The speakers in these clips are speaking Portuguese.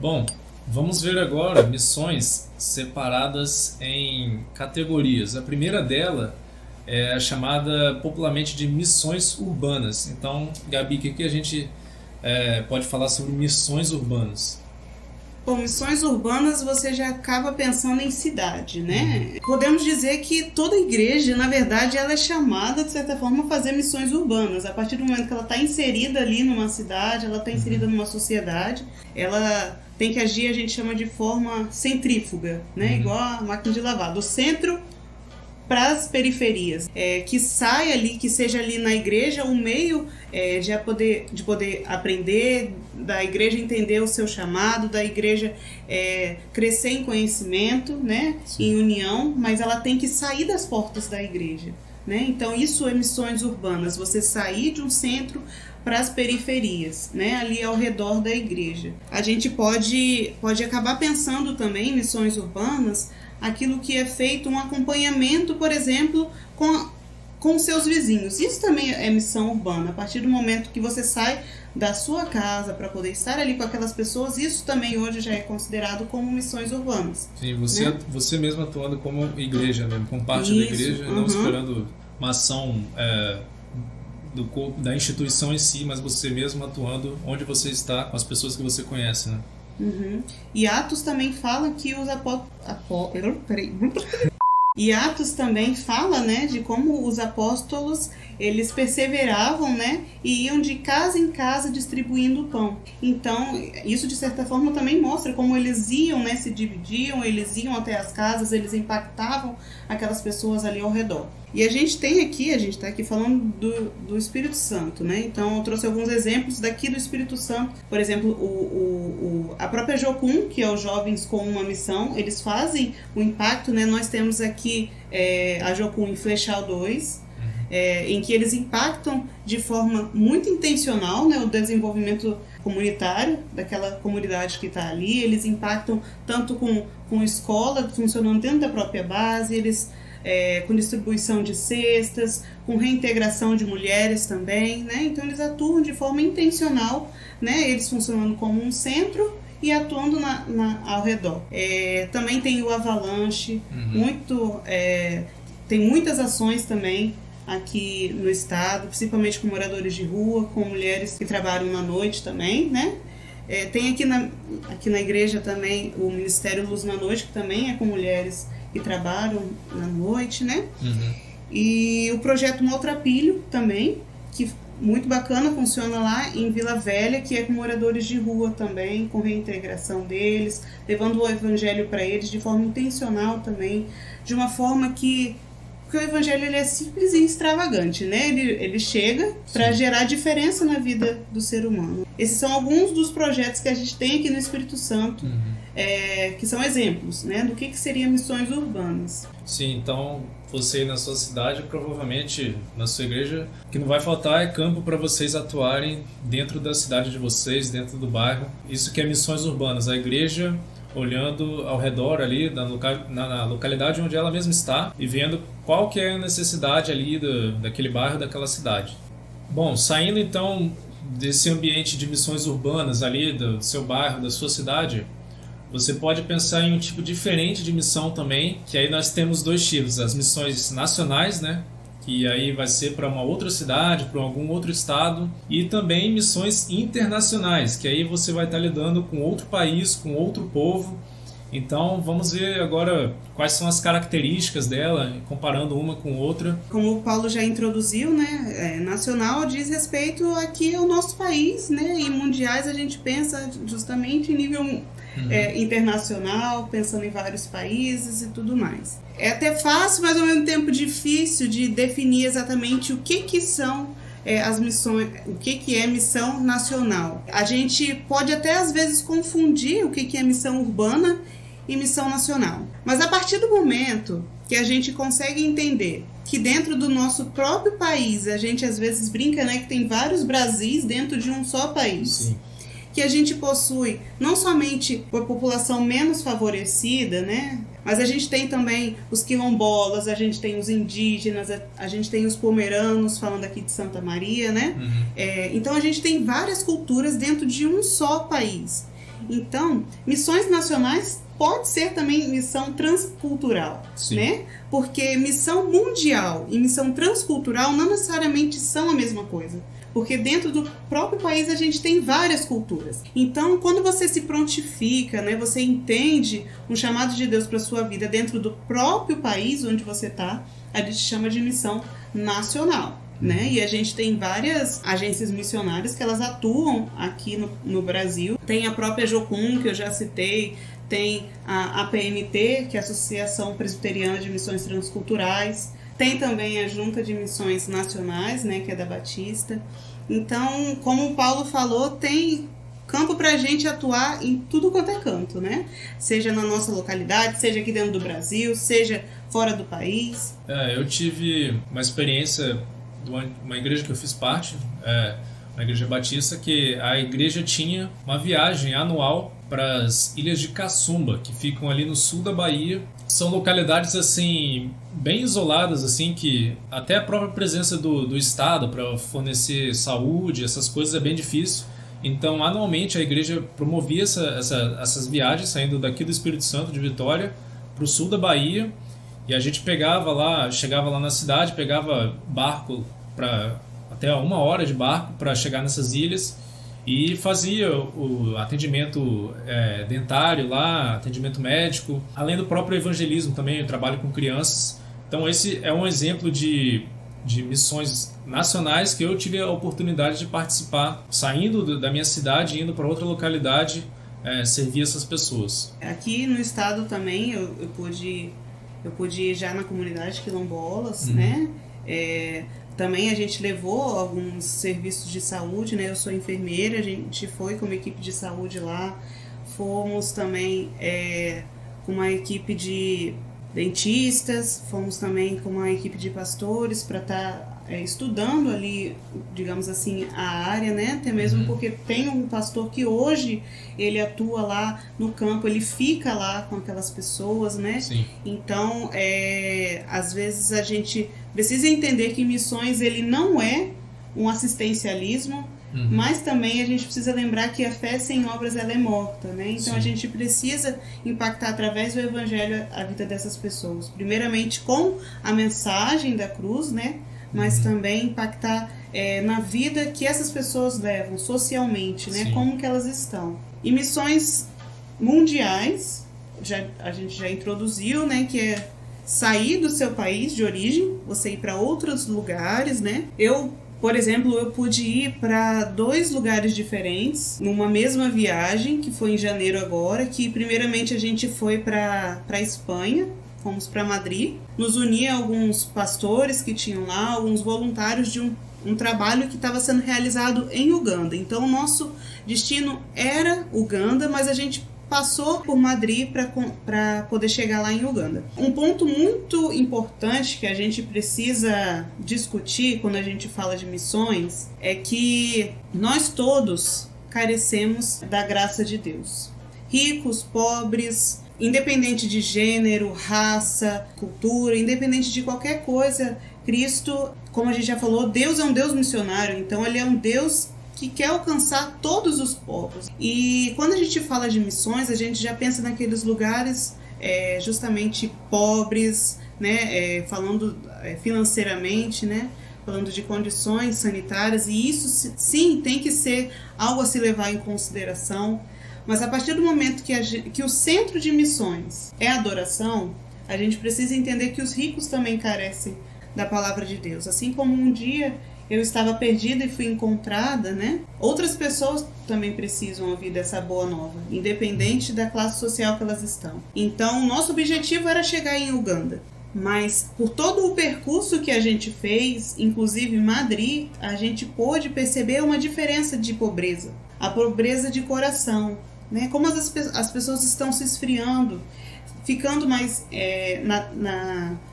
Bom, vamos ver agora missões separadas em categorias. A primeira dela é a chamada popularmente de missões urbanas. Então, Gabi, o que a gente pode falar sobre missões urbanas? Bom, missões urbanas você já acaba pensando em cidade, né? Podemos dizer que toda igreja, na verdade, ela é chamada, de certa forma, a fazer missões urbanas. A partir do momento que ela está inserida ali numa cidade, ela está inserida numa sociedade, ela tem que agir, a gente chama de forma centrífuga, né? Igual a máquina de lavar. Do centro para as periferias, que saia ali, que seja ali na igreja o meio de poder aprender, da igreja entender o seu chamado, da igreja crescer em conhecimento, né, em união, mas ela tem que sair das portas da igreja, né? Então isso é missões urbanas, você sair de um centro para as periferias, né, ali ao redor da igreja. A gente pode acabar pensando também em missões urbanas aquilo que é feito, um acompanhamento, por exemplo, com seus vizinhos. Isso também é missão urbana. A partir do momento que você sai da sua casa para poder estar ali com aquelas pessoas, isso também hoje já é considerado como missões urbanas. Sim, né? você mesmo atuando como igreja, né? Como parte da igreja, não esperando uma ação da instituição em si, mas você mesmo atuando onde você está, com as pessoas que você conhece, né? E Atos também fala que os E Atos também fala, né, de como os apóstolos, eles perseveravam, né, e iam de casa em casa distribuindo o pão. Então, isso de certa forma também mostra como eles iam, né, se dividiam, eles iam até as casas, eles impactavam aquelas pessoas ali ao redor. E a gente está aqui falando do Espírito Santo, né? Então eu trouxe alguns exemplos daqui do Espírito Santo. Por exemplo, a própria Jocum, que é os Jovens com uma Missão, eles fazem o impacto, né? Nós temos aqui a Jocum em Flechal 2, em que eles impactam de forma muito intencional, né, o desenvolvimento comunitário daquela comunidade que está ali. Eles impactam tanto com escola funcionando dentro da própria base, eles com distribuição de cestas, com reintegração de mulheres também, né? Então eles atuam de forma intencional, né? Eles funcionando como um centro e atuando ao redor. Também tem o Avalanche, tem muitas ações também aqui no estado, principalmente com moradores de rua, com mulheres que trabalham na noite também, né? Tem aqui na igreja também o Ministério Luz na Noite, que também é com mulheres que trabalham na noite, né? E o projeto Maltrapilho também, que muito bacana, funciona lá em Vila Velha, que é com moradores de rua também, com reintegração deles, levando o evangelho para eles de forma intencional também, de uma forma que o evangelho ele é simples e extravagante, né? Ele chega para gerar diferença na vida do ser humano. Esses são alguns dos projetos que a gente tem aqui no Espírito Santo, que são exemplos, né, do que seriam missões urbanas. Sim, então você aí na sua cidade, provavelmente na sua igreja, o que não vai faltar é campo para vocês atuarem dentro da cidade de vocês, dentro do bairro. Isso que é missões urbanas, a igreja olhando ao redor ali na localidade onde ela mesma está e vendo qual que é a necessidade ali daquele bairro, daquela cidade. Bom, saindo então desse ambiente de missões urbanas ali do seu bairro, da sua cidade, você pode pensar em um tipo diferente de missão também, que aí nós temos dois tipos, as missões nacionais, né? Que aí vai ser para uma outra cidade, para algum outro estado, e também missões internacionais, que aí você vai estar lidando com outro país, com outro povo. Então vamos ver agora quais são as características dela, comparando uma com outra. Como o Paulo já introduziu, né, nacional diz respeito aqui ao nosso país, né, e mundiais a gente pensa justamente em nível internacional, pensando em vários países e tudo mais. É até fácil, mas ao mesmo tempo difícil de definir exatamente o que são as missões, o que é missão nacional. A gente pode até às vezes confundir o que é missão urbana e missão nacional. Mas a partir do momento que a gente consegue entender que dentro do nosso próprio país, a gente às vezes brinca, né, que tem vários Brasis dentro de um só país. Sim. Que a gente possui não somente a população menos favorecida, né? Mas a gente tem também os quilombolas, a gente tem os indígenas, a gente tem os pomeranos, falando aqui de Santa Maria, né? Então a gente tem várias culturas dentro de um só país. Então, missões nacionais pode ser também missão transcultural, Sim. né? Porque missão mundial e missão transcultural não necessariamente são a mesma coisa. Porque dentro do próprio país a gente tem várias culturas. Então, quando você se prontifica, né, você entende um chamado de Deus para sua vida dentro do próprio país onde você está, a gente chama de missão nacional. Né? E a gente tem várias agências missionárias que elas atuam aqui no Brasil. Tem a própria Jocum, que eu já citei, tem a APMT, que é a Associação Presbiteriana de Missões Transculturais, tem também a Junta de Missões Nacionais, né, que é da Batista. Então, como o Paulo falou, tem campo para a gente atuar em tudo quanto é canto, né? Seja na nossa localidade, seja aqui dentro do Brasil, seja fora do país. Eu tive uma experiência de uma igreja que eu fiz parte, uma igreja batista, que a igreja tinha uma viagem anual para as ilhas de Caçumba, que ficam ali no sul da Bahia. São localidades assim bem isoladas, assim, que até a própria presença do Estado para fornecer saúde, essas coisas é bem difícil. Então, anualmente a igreja promovia essas viagens, saindo daqui do Espírito Santo, de Vitória, para o sul da Bahia. E a gente chegava lá na cidade, pegava barco até 1 hora de barco para chegar nessas ilhas e fazia o atendimento dentário lá, atendimento médico, além do próprio evangelismo também, eu trabalho com crianças. Então esse é um exemplo de missões nacionais que eu tive a oportunidade de participar, saindo da minha cidade e indo para outra localidade servir essas pessoas. Aqui no estado também eu pude ir já na comunidade quilombolas, né? Também a gente levou alguns serviços de saúde, né? Eu sou enfermeira, a gente foi com uma equipe de saúde lá, fomos também com uma equipe de dentistas, fomos também com uma equipe de pastores para estar estudando ali, digamos assim, a área, né? Até mesmo porque tem um pastor que hoje ele atua lá no campo, ele fica lá com aquelas pessoas, né? Sim. Então, às vezes a gente precisa entender que missões ele não é um assistencialismo, mas também a gente precisa lembrar que a fé sem obras ela é morta, né? Então, sim, a gente precisa impactar através do evangelho a vida dessas pessoas. Primeiramente com a mensagem da cruz, né? Mas também impactar na vida que essas pessoas levam socialmente, né? Sim. Como que elas estão. E missões mundiais, a gente já introduziu, né? Que é sair do seu país de origem, você ir para outros lugares, né? Por exemplo, eu pude ir para 2 lugares diferentes numa mesma viagem, que foi em janeiro agora, que primeiramente a gente foi para Espanha, fomos para Madrid, nos unia alguns pastores que tinham lá, alguns voluntários de um trabalho que estava sendo realizado em Uganda. Então, o nosso destino era Uganda, mas a gente passou por Madrid para poder chegar lá em Uganda. Um ponto muito importante que a gente precisa discutir quando a gente fala de missões é que nós todos carecemos da graça de Deus. Ricos, pobres, independente de gênero, raça, cultura, independente de qualquer coisa, Cristo, como a gente já falou, Deus é um Deus missionário, então ele é um Deus que quer alcançar todos os povos. E quando a gente fala de missões, a gente já pensa naqueles lugares justamente pobres, né? Falando financeiramente, né? Falando de condições sanitárias, e isso sim tem que ser algo a se levar em consideração. Mas a partir do momento que o centro de missões é adoração, a gente precisa entender que os ricos também carecem da palavra de Deus. Assim como um dia eu estava perdida e fui encontrada, né? Outras pessoas também precisam ouvir dessa boa nova, independente da classe social que elas estão. Então, o nosso objetivo era chegar em Uganda. Mas por todo o percurso que a gente fez, inclusive em Madrid, a gente pôde perceber uma diferença de pobreza. A pobreza de coração, né? Como as pessoas estão se esfriando, ficando mais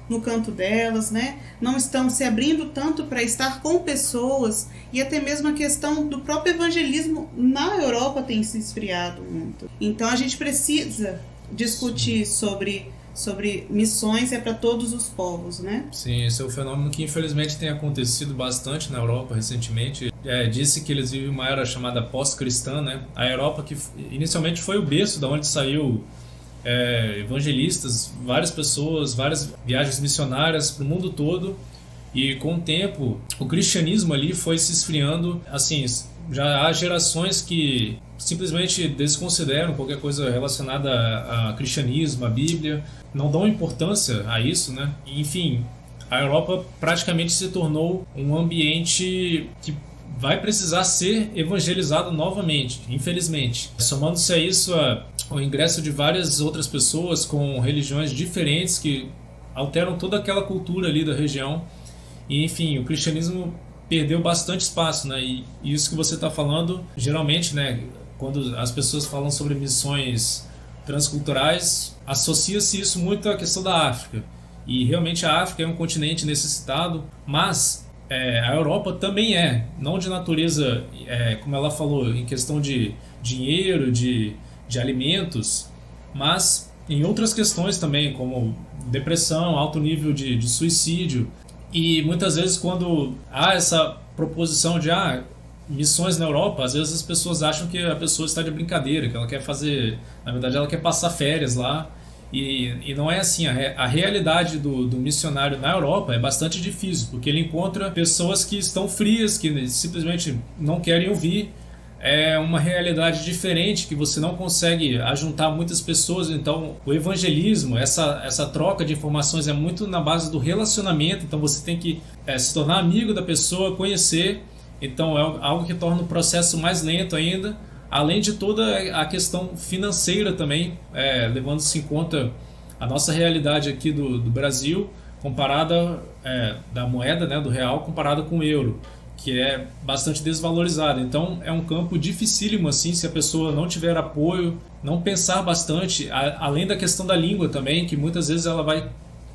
no canto delas, né? Não estão se abrindo tanto para estar com pessoas, e até mesmo a questão do próprio evangelismo na Europa tem se esfriado muito. Então a gente precisa discutir sobre sobre missões é para todos os povos, né? Sim, esse é um fenômeno que infelizmente tem acontecido bastante na Europa recentemente. Disse que eles vivem uma era chamada pós-cristã, né? A Europa que inicialmente foi o berço da onde saiu evangelistas, várias pessoas, várias viagens missionárias para o mundo todo, e com o tempo o cristianismo ali foi se esfriando. Assim, já há gerações que simplesmente desconsideram qualquer coisa relacionada a cristianismo, a Bíblia, não dão importância a isso, né? Enfim, a Europa praticamente se tornou um ambiente que vai precisar ser evangelizado novamente, infelizmente. Somando-se a isso o ingresso de várias outras pessoas com religiões diferentes que alteram toda aquela cultura ali da região. E, enfim, o cristianismo perdeu bastante espaço, né? E isso que você está falando, geralmente, né, quando as pessoas falam sobre missões transculturais, associa-se isso muito à questão da África. E realmente a África é um continente necessitado, mas a Europa também não de natureza, como ela falou, em questão de dinheiro, de alimentos, mas em outras questões também, como depressão, alto nível de suicídio. E muitas vezes quando há essa proposição de missões na Europa, às vezes as pessoas acham que a pessoa está de brincadeira, que ela quer fazer, na verdade ela quer passar férias lá, e não é assim. A realidade do missionário na Europa é bastante difícil, porque ele encontra pessoas que estão frias, que simplesmente não querem ouvir. É uma realidade diferente, que você não consegue ajuntar muitas pessoas. Então o evangelismo, essa troca de informações é muito na base do relacionamento. Então você tem que se tornar amigo da pessoa, conhecer. Então é algo que torna o processo mais lento ainda, além de toda a questão financeira também, levando-se em conta a nossa realidade aqui do Brasil, comparada da moeda, né, do real, comparada com o euro, que é bastante desvalorizado. Então é um campo dificílimo assim, se a pessoa não tiver apoio, não pensar bastante, além da questão da língua também, que muitas vezes ela vai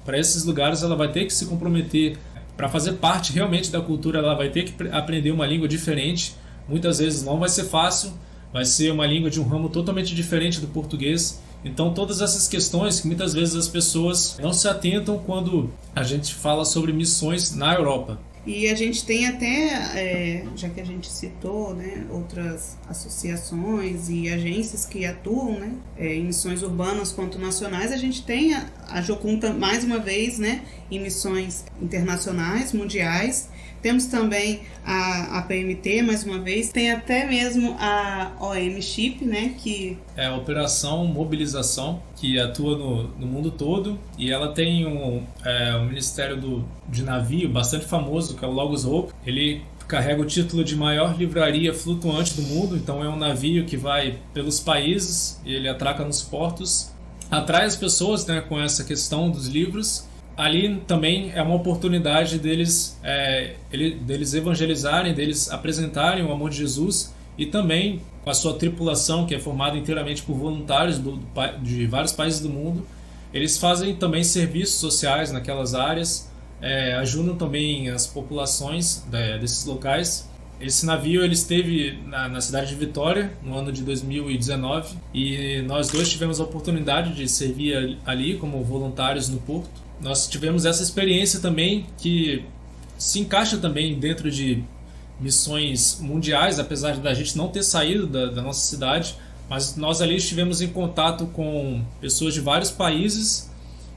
para esses lugares, ela vai ter que se comprometer para fazer parte realmente da cultura, ela vai ter que aprender uma língua diferente. Muitas vezes não vai ser fácil, vai ser uma língua de um ramo totalmente diferente do português. Então todas essas questões que muitas vezes as pessoas não se atentam quando a gente fala sobre missões na Europa. E a gente tem até, já que a gente citou, né, outras associações e agências que atuam, né, em missões urbanas quanto nacionais, a gente tem a Jocum mais uma vez, né, em missões internacionais, mundiais. Temos também a PMT, mais uma vez. Tem até mesmo a OM-CHIP, né? Que é a Operação Mobilização, que atua no mundo todo. E ela tem um ministério de navio bastante famoso, que é o Logos Hope. Ele carrega o título de maior livraria flutuante do mundo. Então é um navio que vai pelos países, e ele atraca nos portos, atrai as pessoas, né, com essa questão dos livros. Ali também é uma oportunidade deles evangelizarem, deles apresentarem o amor de Jesus, e também com a sua tripulação, que é formada inteiramente por voluntários de vários países do mundo. Eles fazem também serviços sociais naquelas áreas, ajudam também as populações desses locais. Esse navio ele esteve na cidade de Vitória no ano de 2019, e nós dois tivemos a oportunidade de servir ali como voluntários no porto. Nós tivemos essa experiência também, que se encaixa também dentro de missões mundiais, apesar da gente não ter saído da nossa cidade, mas nós ali estivemos em contato com pessoas de vários países,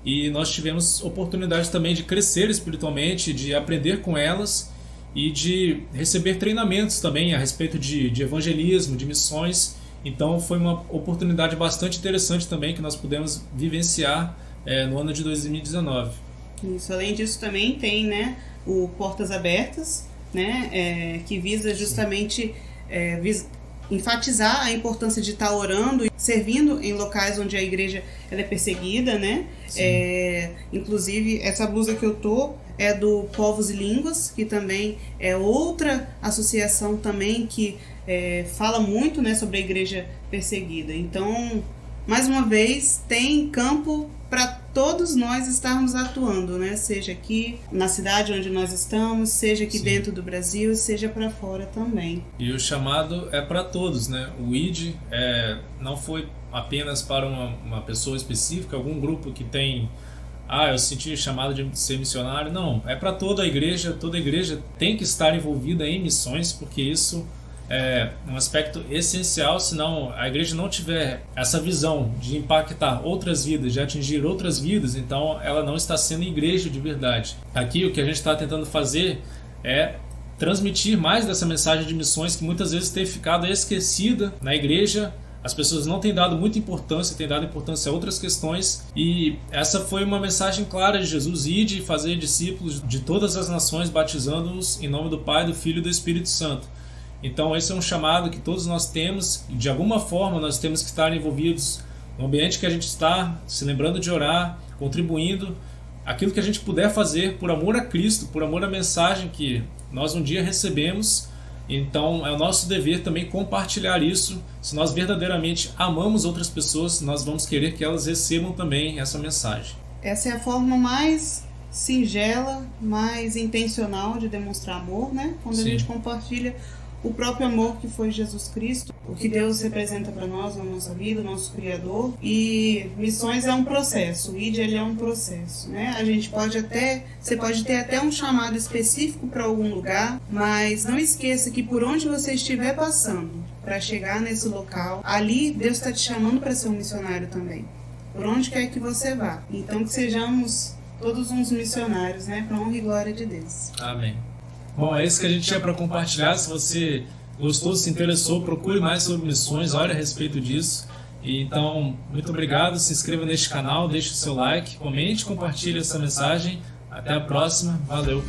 e nós tivemos oportunidade também de crescer espiritualmente, de aprender com elas e de receber treinamentos também a respeito de evangelismo, de missões. Então foi uma oportunidade bastante interessante também que nós pudemos vivenciar no ano de 2019. Isso, além disso também tem, né, o Portas Abertas, né, que visa justamente enfatizar a importância de estar orando e servindo em locais onde a igreja ela é perseguida, né? Inclusive essa blusa que eu tô é do Povos e Línguas, que também é outra associação também que fala muito, né, sobre a igreja perseguida. Então, mais uma vez, tem campo para todos nós estarmos atuando, né? Seja aqui na cidade onde nós estamos, seja aqui dentro do Brasil, seja para fora também. E o chamado é para todos, né? O ID não foi apenas para uma pessoa específica, algum grupo que tem, eu senti chamado de ser missionário. Não, é para toda a igreja tem que estar envolvida em missões, porque isso é um aspecto essencial. Senão a igreja não tiver essa visão de impactar outras vidas, de atingir outras vidas, então ela não está sendo igreja de verdade. Aqui o que a gente está tentando fazer é transmitir mais dessa mensagem de missões que muitas vezes tem ficado esquecida na igreja. As pessoas não têm dado muita importância, têm dado importância a outras questões, e essa foi uma mensagem clara de Jesus: ide e fazer discípulos de todas as nações, batizando-os em nome do Pai, do Filho e do Espírito Santo. Então esse é um chamado que todos nós temos, e de alguma forma nós temos que estar envolvidos no ambiente que a gente está, se lembrando de orar, contribuindo aquilo que a gente puder fazer por amor a Cristo, por amor à mensagem que nós um dia recebemos. Então é o nosso dever também compartilhar isso. Se nós verdadeiramente amamos outras pessoas, nós vamos querer que elas recebam também essa mensagem. Essa é a forma mais singela, mais intencional de demonstrar amor, né? Quando Sim. A gente compartilha o próprio amor que foi Jesus Cristo, o que Deus representa para nós na nossa vida, o nosso Criador. E missões é um processo, o ID ele é um processo, né? Você pode ter até um chamado específico para algum lugar, mas não esqueça que por onde você estiver passando para chegar nesse local, ali Deus está te chamando para ser um missionário também, por onde quer que você vá. Então que sejamos todos uns missionários, né? Para honra e glória de Deus. Amém. Bom, é isso que a gente tinha para compartilhar. Se você gostou, se interessou, procure mais sobre missões, olhe a respeito disso. Então, muito obrigado, se inscreva neste canal, deixe o seu like, comente, compartilhe essa mensagem. Até a próxima, valeu!